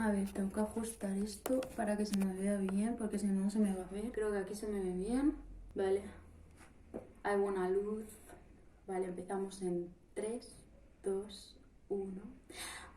A ver, tengo que ajustar esto para que se me vea bien, porque si no, no se me va a ver. Creo que aquí se me ve bien. Vale. Hay buena luz. Vale, empezamos en 3, 2, 1.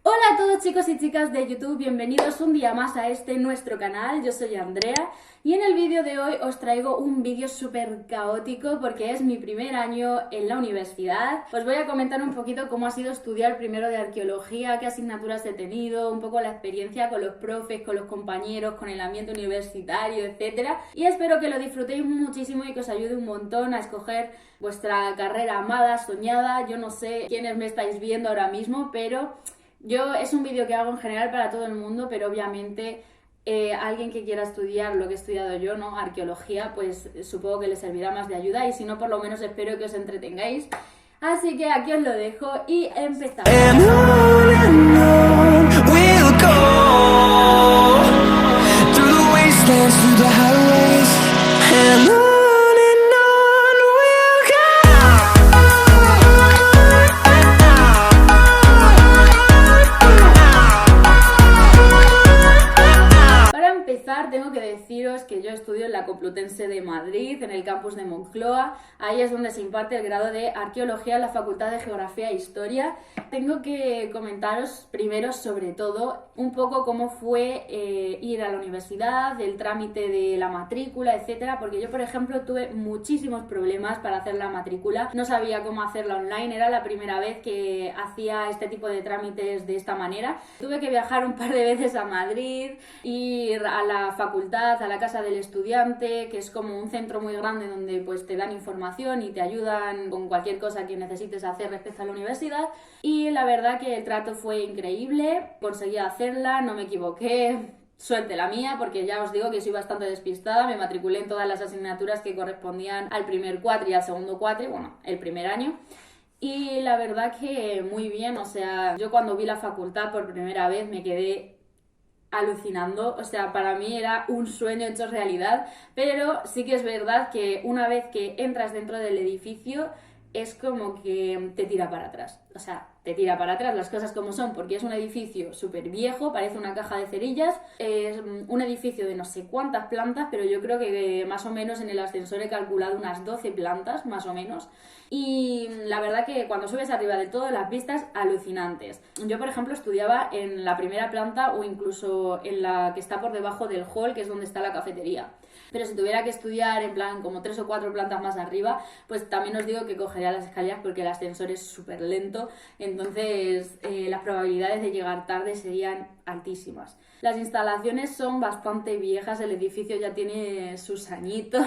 Hola a todos chicos y chicas de YouTube, bienvenidos un día más a nuestro canal. Yo soy Andrea y en el vídeo de hoy os traigo un vídeo súper caótico porque es mi primer año en la universidad. Os voy a comentar un poquito cómo ha sido estudiar primero de arqueología, qué asignaturas he tenido, un poco la experiencia con los profes, con los compañeros, con el ambiente universitario, etcétera. Y espero que lo disfrutéis muchísimo y que os ayude un montón a escoger vuestra carrera amada, soñada. Yo no sé quiénes me estáis viendo ahora mismo, pero es un vídeo que hago en general para todo el mundo, pero obviamente alguien que quiera estudiar lo que he estudiado yo, ¿no? Arqueología, pues supongo que les servirá más de ayuda y si no, por lo menos espero que os entretengáis. Así que aquí os lo dejo y empezamos. Tengo que deciros que yo estudio en la Complutense de Madrid, en el campus de Moncloa. Ahí es donde se imparte el grado de Arqueología en la Facultad de Geografía e Historia. Tengo que comentaros primero, sobre todo, un poco cómo fue ir a la universidad, el trámite de la matrícula, etcétera, porque yo, por ejemplo, tuve muchísimos problemas para hacer la matrícula. No sabía cómo hacerla online, era la primera vez que hacía este tipo de trámites de esta manera. Tuve que viajar un par de veces a Madrid, ir a la facultad, a la casa del estudiante, que es como un centro muy grande donde pues te dan información y te ayudan con cualquier cosa que necesites hacer respecto a la universidad. Y la verdad que el trato fue increíble, conseguí hacerla, no me equivoqué. Suerte la mía, porque ya os digo que soy bastante despistada, me matriculé en todas las asignaturas que correspondían al primer cuatri y al segundo cuatri, bueno, el primer año. Y la verdad que muy bien, o sea, yo cuando vi la facultad por primera vez me quedé alucinando, o sea, para mí era un sueño hecho realidad, pero sí que es verdad que una vez que entras dentro del edificio es como que te tira para atrás, o sea, te tira para atrás las cosas como son, porque es un edificio súper viejo, parece una caja de cerillas, es un edificio de no sé cuántas plantas, pero yo creo que más o menos en el ascensor he calculado unas 12 plantas, más o menos, y la verdad que cuando subes arriba de todo, las vistas alucinantes. Yo, por ejemplo, estudiaba en la primera planta o incluso en la que está por debajo del hall, que es donde está la cafetería. Pero si tuviera que estudiar en plan como 3 o 4 plantas más arriba, pues también os digo que cogería las escaleras porque el ascensor es súper lento, entonces las probabilidades de llegar tarde serían altísimas. Las instalaciones son bastante viejas, el edificio ya tiene sus añitos.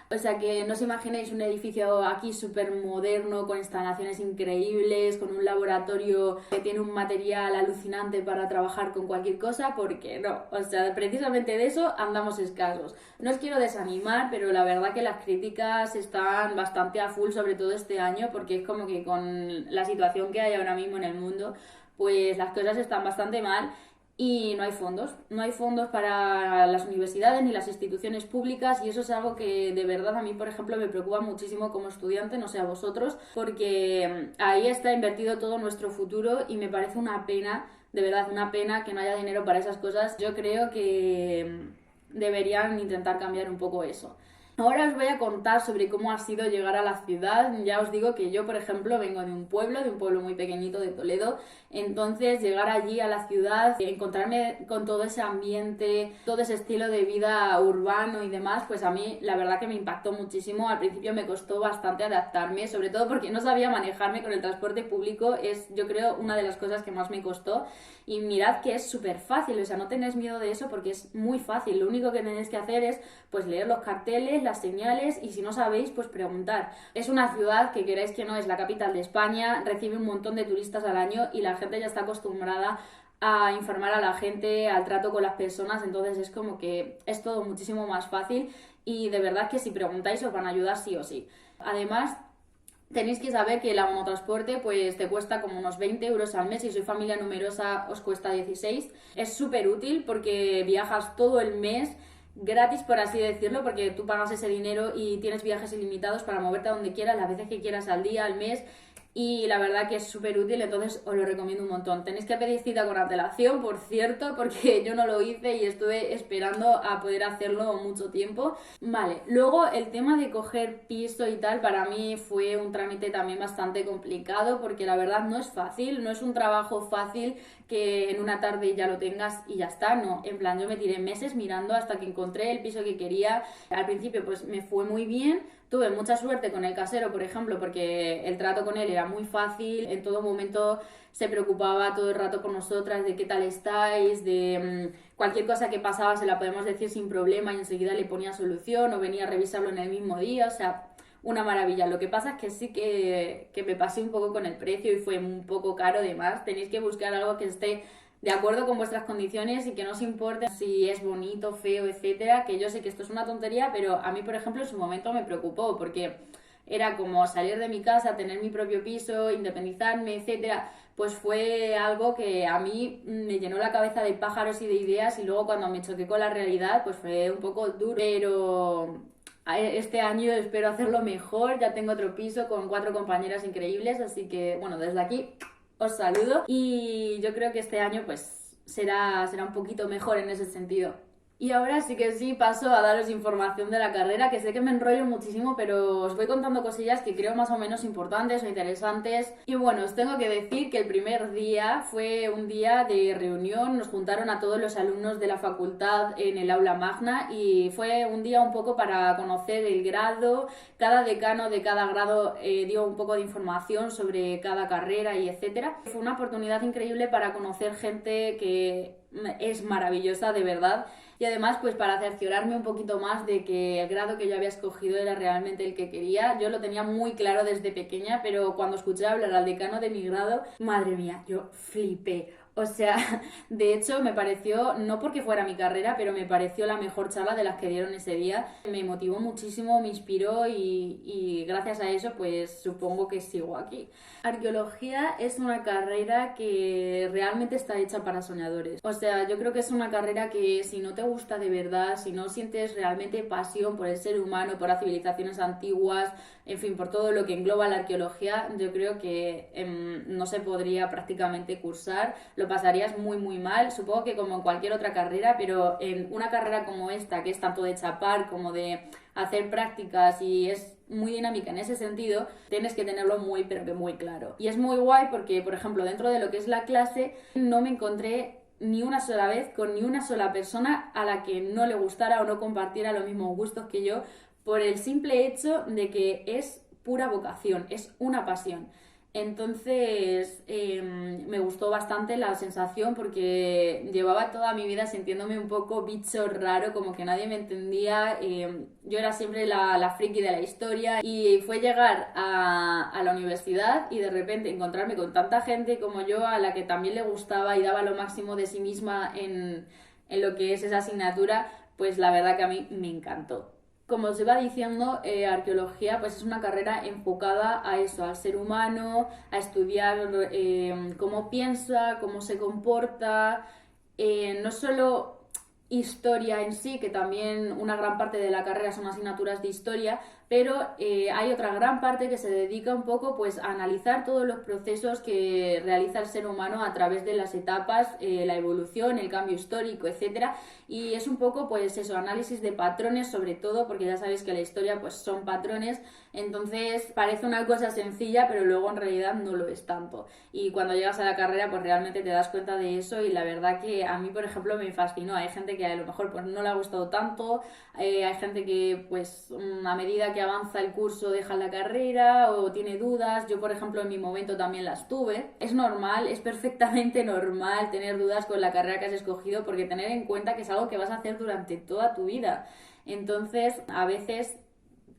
O sea que no os imaginéis un edificio aquí súper moderno, con instalaciones increíbles, con un laboratorio que tiene un material alucinante para trabajar con cualquier cosa, porque no, o sea, precisamente de eso andamos escasos. No os quiero desanimar, pero la verdad que las críticas están bastante a full, sobre todo este año, porque es como que con la situación que hay ahora mismo en el mundo, pues las cosas están bastante mal. Y no hay fondos para las universidades ni las instituciones públicas y eso es algo que de verdad a mí, por ejemplo, me preocupa muchísimo como estudiante, no sé a vosotros, porque ahí está invertido todo nuestro futuro y me parece una pena, de verdad, una pena que no haya dinero para esas cosas. Yo creo que deberían intentar cambiar un poco eso. Ahora os voy a contar sobre cómo ha sido llegar a la ciudad. Ya os digo que yo, por ejemplo, vengo de un pueblo muy pequeñito de Toledo. Entonces, llegar allí a la ciudad, encontrarme con todo ese ambiente, todo ese estilo de vida urbano y demás, pues a mí la verdad que me impactó muchísimo. Al principio me costó bastante adaptarme, sobre todo porque no sabía manejarme con el transporte público. Es, yo creo, una de las cosas que más me costó. Y mirad que es súper fácil, o sea, no tenéis miedo de eso porque es muy fácil. Lo único que tenéis que hacer es pues leer los carteles, las señales y si no sabéis, pues preguntar. Es una ciudad que queráis que no es la capital de España, recibe un montón de turistas al año y la gente ya está acostumbrada a informar a la gente, al trato con las personas, entonces es como que es todo muchísimo más fácil y de verdad que si preguntáis os van a ayudar sí o sí. Además, tenéis que saber que el monotransporte pues te cuesta como unos 20 euros al mes. Si sois familia numerosa os cuesta 16. Es súper útil porque viajas todo el mes gratis, por así decirlo, porque tú pagas ese dinero y tienes viajes ilimitados para moverte a donde quieras, las veces que quieras al día, al mes. y la verdad que es súper útil, entonces os lo recomiendo un montón. Tenéis que pedir cita con antelación, por cierto, porque yo no lo hice y estuve esperando a poder hacerlo mucho tiempo. Vale, luego el tema de coger piso y tal para mí fue un trámite también bastante complicado, porque la verdad no es fácil, no es un trabajo fácil que en una tarde ya lo tengas y ya está, no, en plan yo me tiré meses mirando hasta que encontré el piso que quería. Al principio pues me fue muy bien, tuve mucha suerte con el casero, por ejemplo, porque el trato con él era muy fácil, en todo momento se preocupaba todo el rato por nosotras de qué tal estáis, de cualquier cosa que pasaba se la podemos decir sin problema y enseguida le ponía solución o venía a revisarlo en el mismo día, o sea, una maravilla. Lo que pasa es que sí que me pasé un poco con el precio y fue un poco caro de más. Tenéis que buscar algo que esté de acuerdo con vuestras condiciones y que no os importe si es bonito, feo, etcétera, que yo sé que esto es una tontería, pero a mí, por ejemplo, en su momento me preocupó porque era como salir de mi casa, tener mi propio piso, independizarme, etcétera, pues fue algo que a mí me llenó la cabeza de pájaros y de ideas y luego cuando me choqué con la realidad, pues fue un poco duro, pero este año espero hacerlo mejor, ya tengo otro piso con 4 compañeras increíbles, así que bueno, desde aquí os saludo y yo creo que este año pues será un poquito mejor en ese sentido. Y ahora sí que sí paso a daros información de la carrera, que sé que me enrollo muchísimo, pero os voy contando cosillas que creo más o menos importantes o interesantes. Y bueno, os tengo que decir que el primer día fue un día de reunión, nos juntaron a todos los alumnos de la facultad en el aula magna y fue un día un poco para conocer el grado, cada decano de cada grado dio un poco de información sobre cada carrera y etcétera. Fue una oportunidad increíble para conocer gente que es maravillosa de verdad. Y además, pues para cerciorarme un poquito más de que el grado que yo había escogido era realmente el que quería. Yo lo tenía muy claro desde pequeña, pero cuando escuché hablar al decano de mi grado, madre mía, yo flipé. O sea, de hecho me pareció, no porque fuera mi carrera, pero me pareció la mejor charla de las que dieron ese día. Me motivó muchísimo, me inspiró y gracias a eso pues supongo que sigo aquí. Arqueología es una carrera que realmente está hecha para soñadores. O sea, yo creo que es una carrera que si no te gusta de verdad, si no sientes realmente pasión por el ser humano, por las civilizaciones antiguas, en fin, por todo lo que engloba la arqueología, yo creo que no se podría prácticamente cursar, lo pasarías muy muy mal, supongo que como en cualquier otra carrera, pero en una carrera como esta, que es tanto de chapar como de hacer prácticas y es muy dinámica en ese sentido, tienes que tenerlo muy pero que muy claro. Y es muy guay porque, por ejemplo, dentro de lo que es la clase, no me encontré ni una sola vez con ni una sola persona a la que no le gustara o no compartiera los mismos gustos que yo, por el simple hecho de que es pura vocación, es una pasión. Entonces me gustó bastante la sensación porque llevaba toda mi vida sintiéndome un poco bicho raro, como que nadie me entendía. Yo era siempre la friki de la historia y fue llegar a la universidad y de repente encontrarme con tanta gente como yo a la que también le gustaba y daba lo máximo de sí misma en lo que es esa asignatura, pues la verdad que a mí me encantó. Como os iba diciendo, arqueología pues es una carrera enfocada a eso, al ser humano, a estudiar cómo piensa, cómo se comporta, no solo historia en sí, que también una gran parte de la carrera son asignaturas de historia, pero hay otra gran parte que se dedica un poco pues a analizar todos los procesos que realiza el ser humano a través de las etapas, la evolución, el cambio histórico, etcétera, y es un poco pues eso, análisis de patrones sobre todo, porque ya sabéis que la historia pues son patrones, entonces parece una cosa sencilla, pero luego en realidad no lo es tanto, y cuando llegas a la carrera pues realmente te das cuenta de eso y la verdad que a mí por ejemplo me fascinó. Hay gente que a lo mejor pues no le ha gustado tanto, hay gente que pues a medida que avanza el curso deja la carrera o tiene dudas. Yo por ejemplo en mi momento también las tuve. Es normal, es perfectamente normal tener dudas con la carrera que has escogido porque tener en cuenta que es algo que vas a hacer durante toda tu vida. Entonces a veces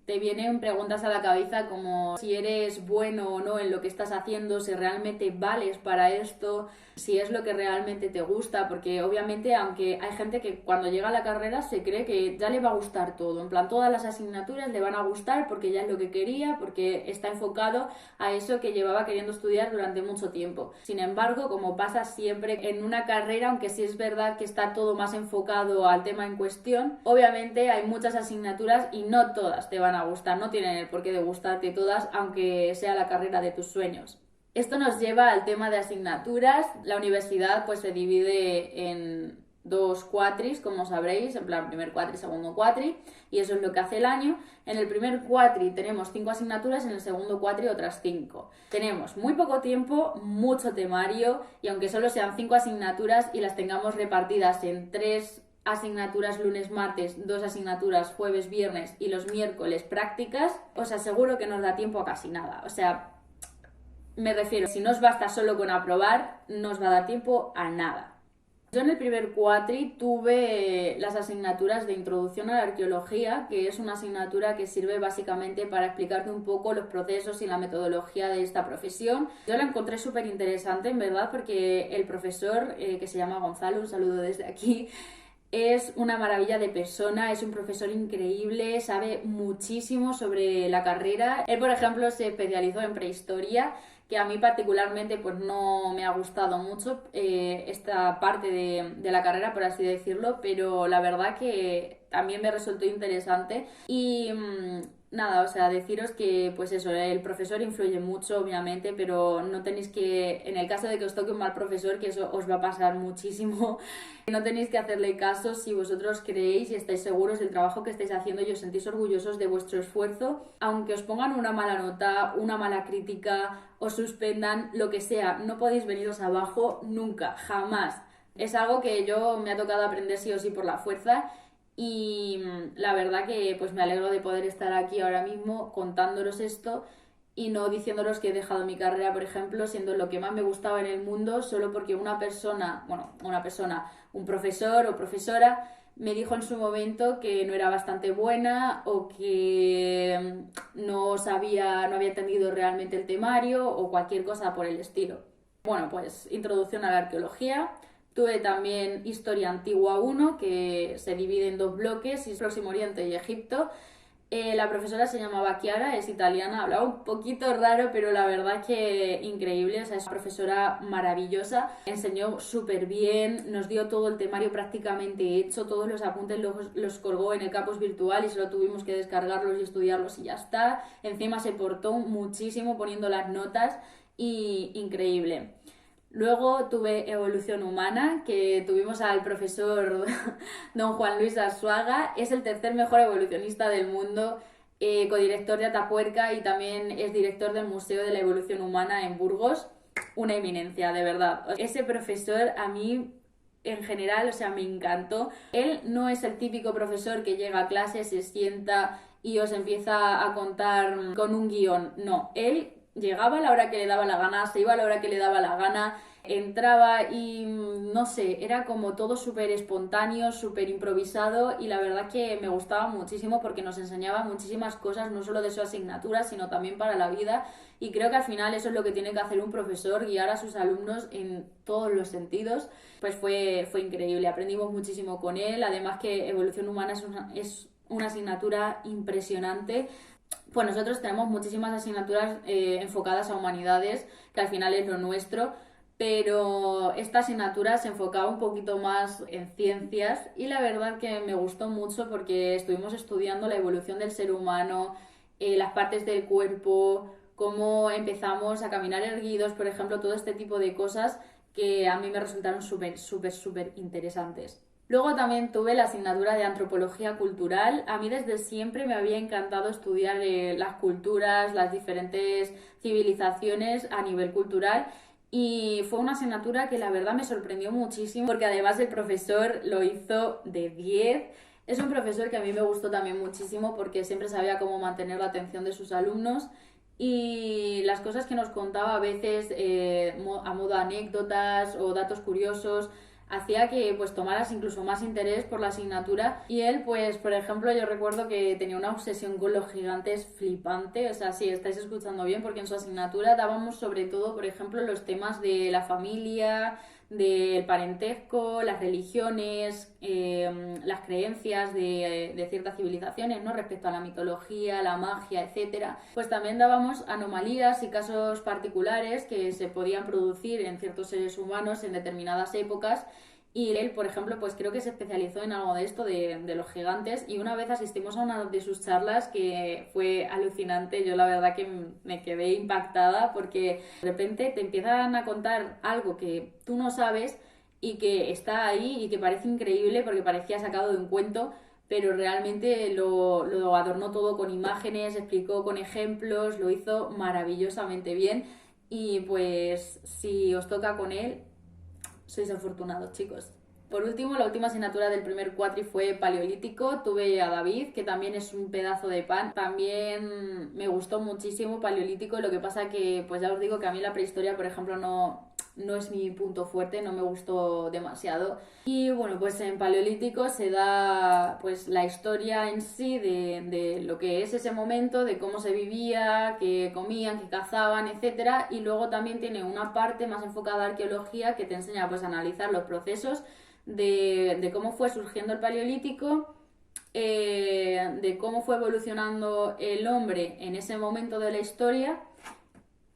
te vienen preguntas a la cabeza como si eres bueno o no en lo que estás haciendo, si realmente vales para esto, si es lo que realmente te gusta, porque obviamente aunque hay gente que cuando llega a la carrera se cree que ya le va a gustar todo, en plan todas las asignaturas le van a gustar porque ya es lo que quería, porque está enfocado a eso que llevaba queriendo estudiar durante mucho tiempo. Sin embargo, como pasa siempre en una carrera, aunque sí es verdad que está todo más enfocado al tema en cuestión, obviamente hay muchas asignaturas y no todas te van a a gustar, no tienen el porqué de gustarte todas, aunque sea la carrera de tus sueños. Esto nos lleva al tema de asignaturas. La universidad pues se divide en dos cuatris, como sabréis, en plan primer cuatri, segundo cuatri, y eso es lo que hace el año. En el primer cuatri tenemos 5 asignaturas, en el segundo cuatri otras 5. Tenemos muy poco tiempo, mucho temario, y aunque solo sean 5 asignaturas y las tengamos repartidas en 3 asignaturas lunes, martes, 2 asignaturas jueves, viernes y los miércoles prácticas, os aseguro que nos da tiempo a casi nada. O sea, me refiero, si no os basta solo con aprobar, no os va a dar tiempo a nada. Yo en el primer cuatri tuve las asignaturas de Introducción a la Arqueología, que es una asignatura que sirve básicamente para explicarte un poco los procesos y la metodología de esta profesión. Yo la encontré súper interesante, en verdad, porque el profesor, que se llama Gonzalo, un saludo desde aquí, es una maravilla de persona, es un profesor increíble, sabe muchísimo sobre la carrera. Él, por ejemplo, se especializó en prehistoria, que a mí particularmente pues no me ha gustado mucho esta parte de la carrera, por así decirlo, pero la verdad que también me resultó interesante. Y nada, o sea, deciros que pues eso, el profesor influye mucho, obviamente, pero no tenéis que, en el caso de que os toque un mal profesor, que eso os va a pasar muchísimo, no tenéis que hacerle caso si vosotros creéis y estáis seguros del trabajo que estáis haciendo y os sentís orgullosos de vuestro esfuerzo. Aunque os pongan una mala nota, una mala crítica, os suspendan, lo que sea, no podéis veniros abajo nunca, jamás. Es algo que yo me ha tocado aprender sí o sí por la fuerza. Y la verdad que pues me alegro de poder estar aquí ahora mismo contándolos esto y no diciéndolos que he dejado mi carrera, por ejemplo, siendo lo que más me gustaba en el mundo, solo porque un profesor o profesora me dijo en su momento que no era bastante buena o que no había entendido realmente el temario o cualquier cosa por el estilo. Bueno, pues introducción a la arqueología. Tuve también Historia Antigua 1, que se divide en 2 bloques, Próximo Oriente y Egipto. La profesora se llamaba Chiara, es italiana, hablaba un poquito raro, pero la verdad que increíble, o sea, es una profesora maravillosa, enseñó súper bien, nos dio todo el temario prácticamente hecho, todos los apuntes los colgó en el campus virtual y solo tuvimos que descargarlos y estudiarlos y ya está. Encima se portó muchísimo poniendo las notas y increíble. Luego tuve Evolución Humana, que tuvimos al profesor don Juan Luis Arzuaga, es el tercer mejor evolucionista del mundo, codirector de Atapuerca y también es director del Museo de la Evolución Humana en Burgos, una eminencia, de verdad. Ese profesor a mí en general, o sea, me encantó. Él no es el típico profesor que llega a clase, se sienta y os empieza a contar con un guión, no, él llegaba a la hora que le daba la gana, se iba a la hora que le daba la gana, entraba y no sé, era como todo súper espontáneo, súper improvisado y la verdad que me gustaba muchísimo porque nos enseñaba muchísimas cosas, no solo de su asignatura, sino también para la vida y creo que al final eso es lo que tiene que hacer un profesor, guiar a sus alumnos en todos los sentidos. Pues fue increíble, aprendimos muchísimo con él, además que Evolución Humana es una asignatura impresionante. Pues nosotros tenemos muchísimas asignaturas enfocadas a humanidades, que al final es lo nuestro, pero esta asignatura se enfocaba un poquito más en ciencias y la verdad que me gustó mucho porque estuvimos estudiando la evolución del ser humano, las partes del cuerpo, cómo empezamos a caminar erguidos, por ejemplo, todo este tipo de cosas que a mí me resultaron súper interesantes. Luego también tuve la asignatura de Antropología Cultural. A mí desde siempre me había encantado estudiar las culturas, las diferentes civilizaciones a nivel cultural y fue una asignatura que la verdad me sorprendió muchísimo porque además el profesor lo hizo de 10. Es un profesor que a mí me gustó también muchísimo porque siempre sabía cómo mantener la atención de sus alumnos y las cosas que nos contaba a veces a modo de anécdotas o datos curiosos hacía que pues tomaras incluso más interés por la asignatura y él pues por ejemplo yo recuerdo que tenía una obsesión con los gigantes flipante, o sea sí, estáis escuchando bien porque en su asignatura dábamos sobre todo por ejemplo los temas de la familia, del parentesco, las religiones, las creencias de ciertas civilizaciones, ¿no? Respecto a la mitología, la magia, etcétera. Pues también dábamos anomalías y casos particulares que se podían producir en ciertos seres humanos en determinadas épocas Y él, por ejemplo, pues creo que se especializó en algo de esto, de los gigantes, y una vez asistimos a una de sus charlas que fue alucinante. Yo la verdad que me quedé impactada porque de repente te empiezan a contar algo que tú no sabes y que está ahí y que parece increíble porque parecía sacado de un cuento, pero realmente lo adornó todo con imágenes, explicó con ejemplos, lo hizo maravillosamente bien. Y pues si os toca con él, sois afortunados, chicos. Por último, la última asignatura del primer cuatri fue paleolítico. Tuve a David, que también es un pedazo de pan. También me gustó muchísimo paleolítico. Lo que pasa que, pues ya os digo que a mí la prehistoria, por ejemplo, no es mi punto fuerte, no me gustó demasiado. Y bueno, pues en paleolítico se da pues la historia en sí de lo que es ese momento, de cómo se vivía, qué comían, qué cazaban, etcétera. Y luego también tiene una parte más enfocada a arqueología que te enseña pues a analizar los procesos de cómo fue surgiendo el paleolítico, de cómo fue evolucionando el hombre en ese momento de la historia,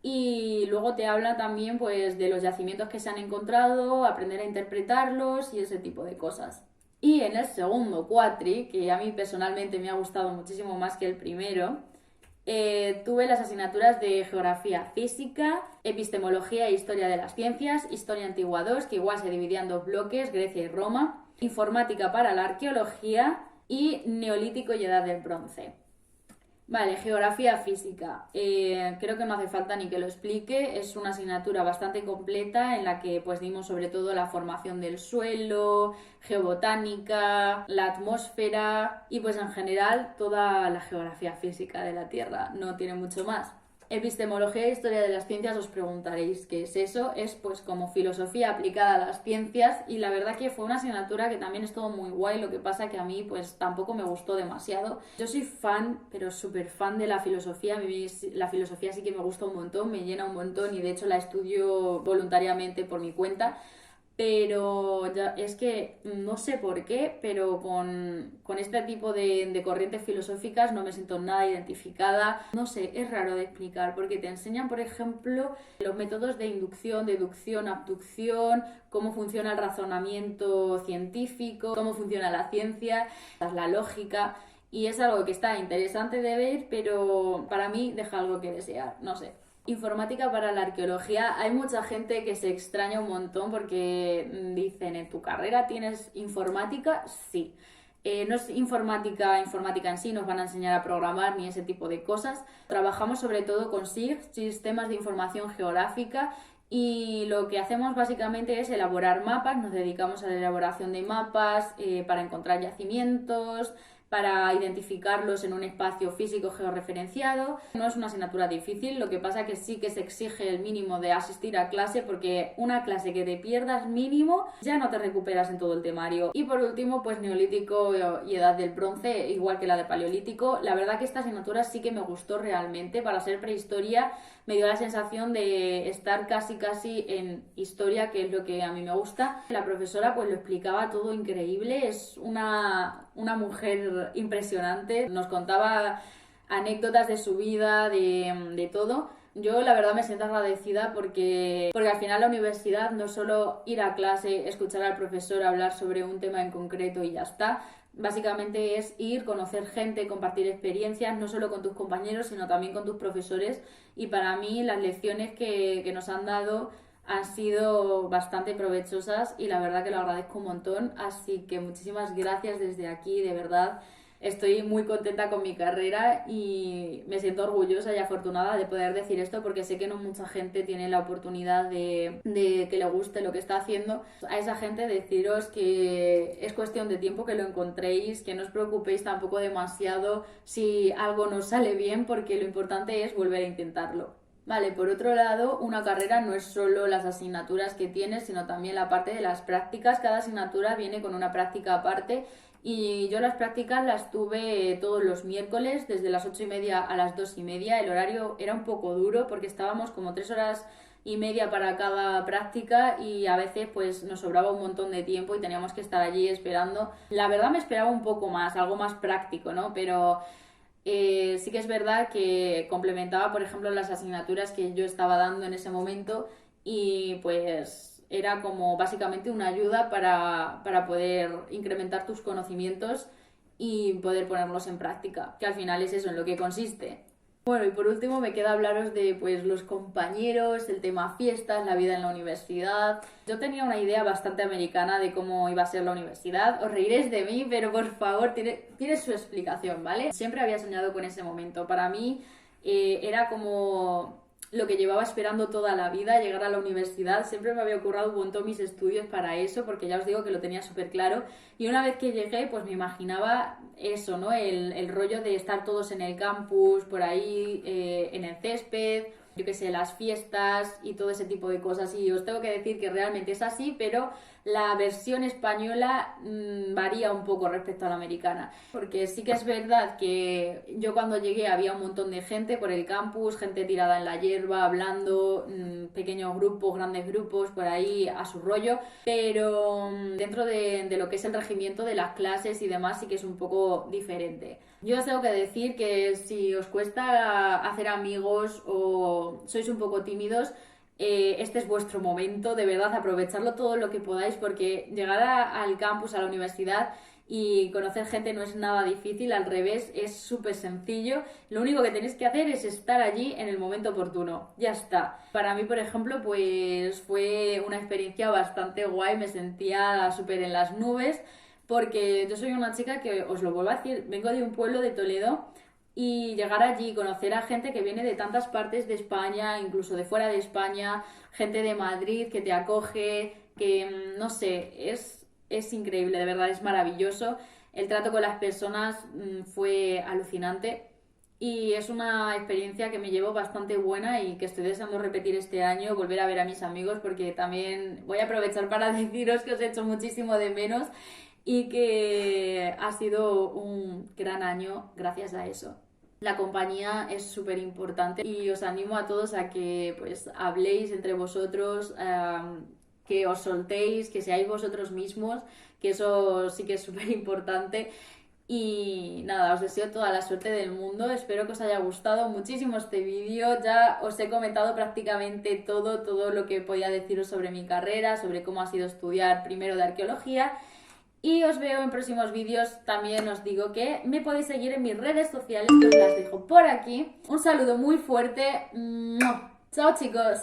y luego te habla también pues de los yacimientos que se han encontrado, aprender a interpretarlos y ese tipo de cosas. Y en el segundo cuatri, que a mí personalmente me ha gustado muchísimo más que el primero, tuve las asignaturas de geografía física, epistemología e historia de las ciencias, historia antigua 2, que igual se dividía en dos bloques, Grecia y Roma, informática para la arqueología y neolítico y edad del bronce. Vale, geografía física. Creo que no hace falta ni que lo explique. Es una asignatura bastante completa en la que pues dimos sobre todo la formación del suelo, geobotánica, la atmósfera y pues en general toda la geografía física de la Tierra. No tiene mucho más. Epistemología e historia de las ciencias, os preguntaréis qué es eso. Es pues como filosofía aplicada a las ciencias, y la verdad que fue una asignatura que también estuvo muy guay. Lo que pasa que a mí pues tampoco me gustó demasiado. Yo soy fan, pero súper fan de la filosofía. A mí la filosofía sí que me gusta un montón, me llena un montón, y de hecho la estudio voluntariamente por mi cuenta. Pero ya, es que no sé por qué, pero con este tipo de corrientes filosóficas no me siento nada identificada. No sé, es raro de explicar porque te enseñan, por ejemplo, los métodos de inducción, deducción, abducción, cómo funciona el razonamiento científico, cómo funciona la ciencia, la lógica. Y es algo que está interesante de ver, pero para mí deja algo que desear, no sé. Informática para la arqueología. Hay mucha gente que se extraña un montón porque dicen, ¿en tu carrera tienes informática? Sí. No es informática en sí, nos van a enseñar a programar ni ese tipo de cosas. Trabajamos sobre todo con SIG, sistemas de información geográfica, y lo que hacemos básicamente es elaborar mapas. Nos dedicamos a la elaboración de mapas para encontrar yacimientos, para identificarlos en un espacio físico georreferenciado. No es una asignatura difícil, lo que pasa que sí que se exige el mínimo de asistir a clase, porque una clase que te pierdas mínimo ya no te recuperas en todo el temario. Y por último, pues neolítico y edad del bronce, igual que la de paleolítico. La verdad que esta asignatura sí que me gustó realmente. Para ser prehistoria me dio la sensación de estar casi en historia, que es lo que a mí me gusta. La profesora pues lo explicaba todo increíble, es una mujer impresionante, nos contaba anécdotas de su vida, de todo. Yo la verdad me siento agradecida porque al final la universidad no es solo ir a clase, escuchar al profesor hablar sobre un tema en concreto y ya está. Básicamente es ir, conocer gente, compartir experiencias, no solo con tus compañeros, sino también con tus profesores. Y para mí las lecciones que nos han dado han sido bastante provechosas, y la verdad que lo agradezco un montón. Así que muchísimas gracias desde aquí, de verdad. Estoy muy contenta con mi carrera y me siento orgullosa y afortunada de poder decir esto, porque sé que no mucha gente tiene la oportunidad de que le guste lo que está haciendo. A esa gente deciros que es cuestión de tiempo que lo encontréis, que no os preocupéis tampoco demasiado si algo no sale bien, porque lo importante es volver a intentarlo. Vale, por otro lado, una carrera no es solo las asignaturas que tienes, sino también la parte de las prácticas. Cada asignatura viene con una práctica aparte, y yo las prácticas las tuve todos los miércoles, desde las 8:30 a las 2:30. El horario era un poco duro porque estábamos como 3 horas y media para cada práctica, y a veces pues nos sobraba un montón de tiempo y teníamos que estar allí esperando. La verdad me esperaba un poco más, algo más práctico, ¿no? Pero sí que es verdad que complementaba, por ejemplo, las asignaturas que yo estaba dando en ese momento, y pues era como básicamente una ayuda para poder incrementar tus conocimientos y poder ponerlos en práctica, que al final es eso en lo que consiste. Bueno, y por último me queda hablaros de pues los compañeros, el tema fiestas, la vida en la universidad. Yo tenía una idea bastante americana de cómo iba a ser la universidad. Os reiréis de mí, pero por favor, tiene su explicación, ¿vale? Siempre había soñado con ese momento. Para mí era como lo que llevaba esperando toda la vida, llegar a la universidad. Siempre me había ocurrido un montón mis estudios para eso, porque ya os digo que lo tenía súper claro. Y una vez que llegué, pues me imaginaba eso, ¿no? El rollo de estar todos en el campus, por ahí, en el césped, yo qué sé, las fiestas y todo ese tipo de cosas. Y os tengo que decir que realmente es así, pero la versión española varía un poco respecto a la americana. Porque sí que es verdad que yo cuando llegué había un montón de gente por el campus, gente tirada en la hierba, hablando, pequeños grupos, grandes grupos, por ahí a su rollo. Pero dentro de lo que es el regimiento de las clases y demás sí que es un poco diferente. Yo os tengo que decir que si os cuesta hacer amigos o sois un poco tímidos, este es vuestro momento, de verdad, aprovecharlo todo lo que podáis, porque llegar al campus, a la universidad y conocer gente no es nada difícil, al revés, es súper sencillo. Lo único que tenéis que hacer es estar allí en el momento oportuno, ya está. Para mí, por ejemplo, pues fue una experiencia bastante guay, me sentía súper en las nubes, porque yo soy una chica que, os lo vuelvo a decir, vengo de un pueblo de Toledo. Y llegar allí, conocer a gente que viene de tantas partes de España, incluso de fuera de España, gente de Madrid que te acoge, que no sé, es increíble, de verdad, es maravilloso. El trato con las personas fue alucinante y es una experiencia que me llevo bastante buena y que estoy deseando repetir este año, volver a ver a mis amigos, porque también voy a aprovechar para deciros que os echo muchísimo de menos y que ha sido un gran año gracias a eso. La compañía es súper importante y os animo a todos a que pues habléis entre vosotros, que os soltéis, que seáis vosotros mismos, que eso sí que es súper importante. Y nada, os deseo toda la suerte del mundo, espero que os haya gustado muchísimo este vídeo, ya os he comentado prácticamente todo lo que podía deciros sobre mi carrera, sobre cómo ha sido estudiar primero de arqueología. Y os veo en próximos vídeos. También os digo que me podéis seguir en mis redes sociales, que os las dejo por aquí. Un saludo muy fuerte. ¡Mua! Chao, chicos.